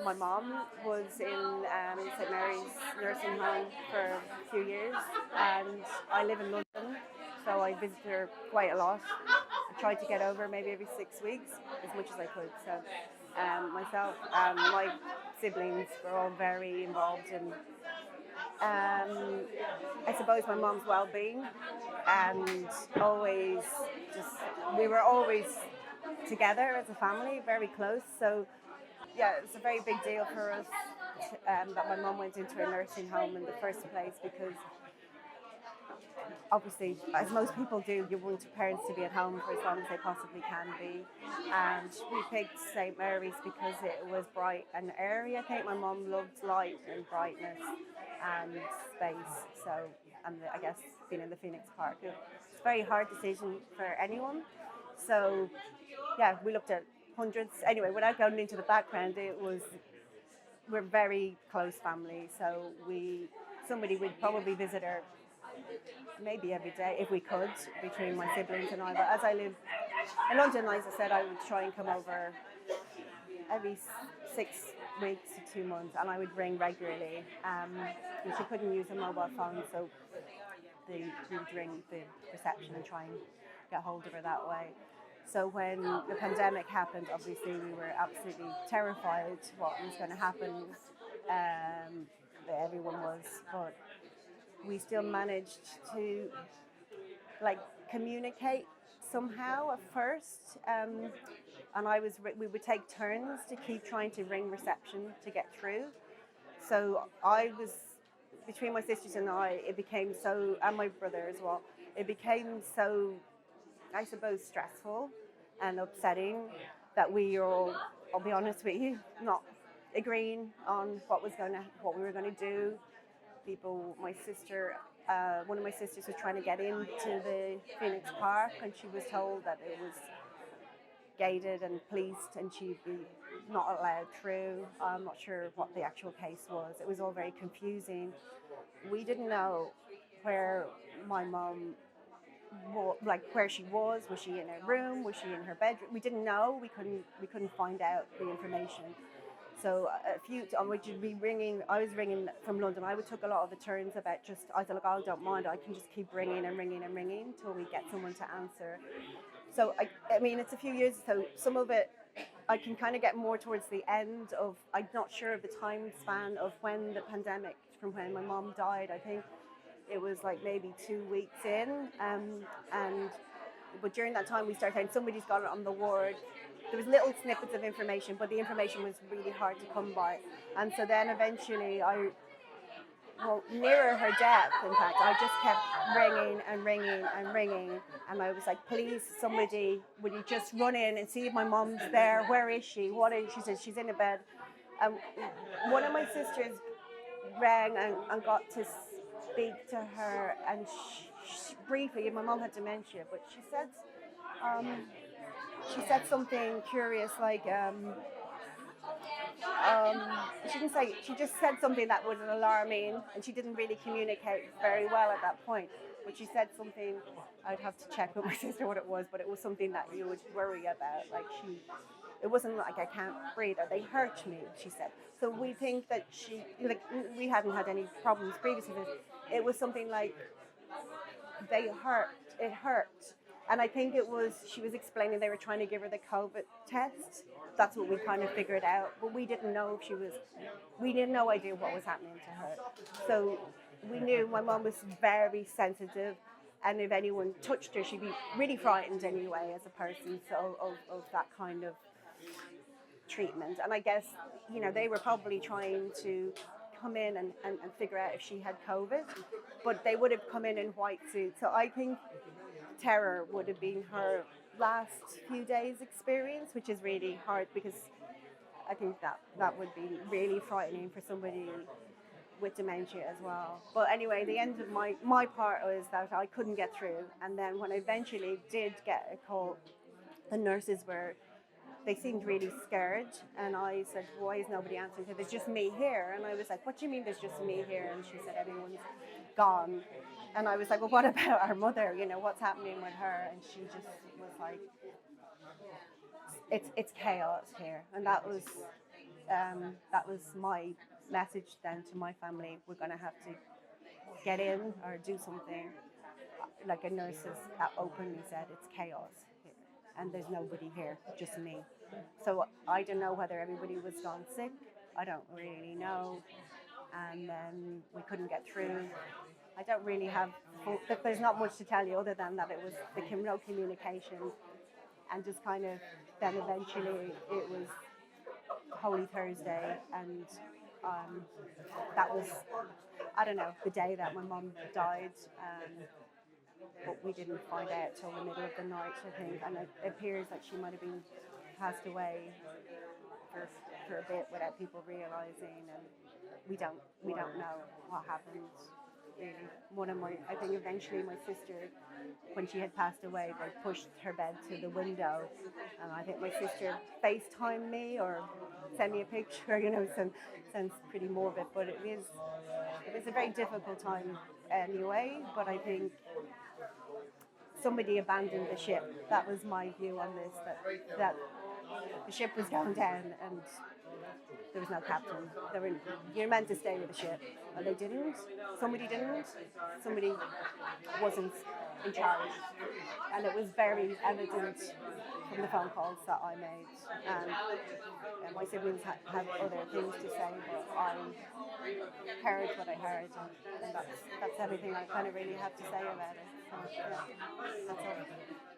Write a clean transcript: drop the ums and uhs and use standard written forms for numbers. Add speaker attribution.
Speaker 1: My mom was in St Mary's nursing home for a few years, and I live in London, so I visit her quite a lot. I tried to get over maybe every 6 weeks as much as I could. So myself and my siblings were all very involved in, I suppose, my mom's well-being, and always just we were always together as a family, very close. So yeah, it's a very big deal for us that my mum went into a nursing home in the first place, because obviously, as most people do, you want parents to be at home for as long as they possibly can be. And we picked St Mary's because it was bright and airy. I think my mum loved light and brightness and space. So, and I guess being in the Phoenix Park, it's a very hard decision for anyone. So, yeah, we looked at hundreds. Anyway, without going into the background, we're very close family. So somebody would probably visit her maybe every day if we could, between my siblings and I. But as I live in London, as I said, I would try and come over every 6 weeks to 2 months, and I would ring regularly. And she couldn't use a mobile phone, so we would ring the reception and try and get hold of her that way. So when the pandemic happened, obviously we were absolutely terrified what was going to happen. Everyone was, but we still managed to communicate somehow at first. And we would take turns to keep trying to ring reception to get through. So I was, between my sisters and I, it became so, and my brother as well, it became so, I suppose, stressful and upsetting that we all, I'll be honest with you, not agreeing on what we were going to do. One of my sisters was trying to get into the Phoenix Park, and she was told that it was gated and policed and she'd be not allowed through. I'm not sure what the actual case was. It was all very confusing. We didn't know where my mom, where she was. Was she in her room? Was she in her bedroom? We didn't know. We couldn't find out the information. So I was ringing from London. I would took a lot of the turns about I said, look, I don't mind. I can just keep ringing and ringing and ringing until we get someone to answer. So, I mean, it's a few years, so some of it I can kind of get more towards the end of, I'm not sure of the time span of when the pandemic, from when my mom died. I think it was like maybe 2 weeks in. But during that time we started saying somebody's got it on the ward. There was little snippets of information, but the information was really hard to come by. And so then eventually nearer her death, in fact, I just kept ringing and ringing and ringing. And I was like, please, somebody, would you just run in and see if my mom's there? Where is she? She said, she's in a bed. One of my sisters rang and got to speak to her, and briefly, my mom had dementia, but she said something curious, like, she just said something that was alarming, and she didn't really communicate very well at that point. But she said something, I'd have to check with my sister what it was, but it was something that you would worry about. It wasn't like I can't breathe or they hurt me, she said. So we think that we hadn't had any problems previously. It was something like it hurt. And I think she was explaining they were trying to give her the COVID test. That's what we kind of figured out. But we didn't know we had no idea what was happening to her. So we knew my mom was very sensitive. And if anyone touched her, she'd be really frightened anyway as a person, so of that kind of treatment. And I guess, they were probably trying to come in and figure out if she had COVID, but they would have come in white suits. So I think terror would have been her last few days experience, which is really hard, because I think that would be really frightening for somebody with dementia as well. But anyway, the end of my part was that I couldn't get through. And then when I eventually did get a call, the nurses they seemed really scared. And I said, why is nobody answering? She said, there's just me here. And I was like, what do you mean there's just me here? And she said, everyone's gone. And I was like, well, what about our mother? What's happening with her? And she just was like, it's chaos here. And that was that was my message then to my family. We're going to have to get in or do something. Like a nurse has openly said, it's chaos here, and there's nobody here, just me. So I don't know whether everybody was gone sick. I don't really know. And then we couldn't get through. I don't really have, there's not much to tell you other than that it was no communication, and just kind of then eventually it was Holy Thursday, and that was, I don't know, the day that my mum died. But we didn't find out till the middle of the night, I think, and it appears that she might have been passed away for a bit without people realising, and we don't know what happened really. I think eventually my sister, when she had passed away, they pushed her bed to the window, and I think my sister FaceTimed me or sent me a picture, sounds pretty morbid, but it was a very difficult time anyway. But I think somebody abandoned the ship. That was my view on this, that the ship was going down and there was no captain. You're meant to stay with the ship, and they didn't. Somebody didn't. Somebody wasn't in charge, and it was very evident from the phone calls that I made. And my siblings had other things to say, but I heard what I heard, and that's everything I kind of really have to say about it. So yeah, that's all.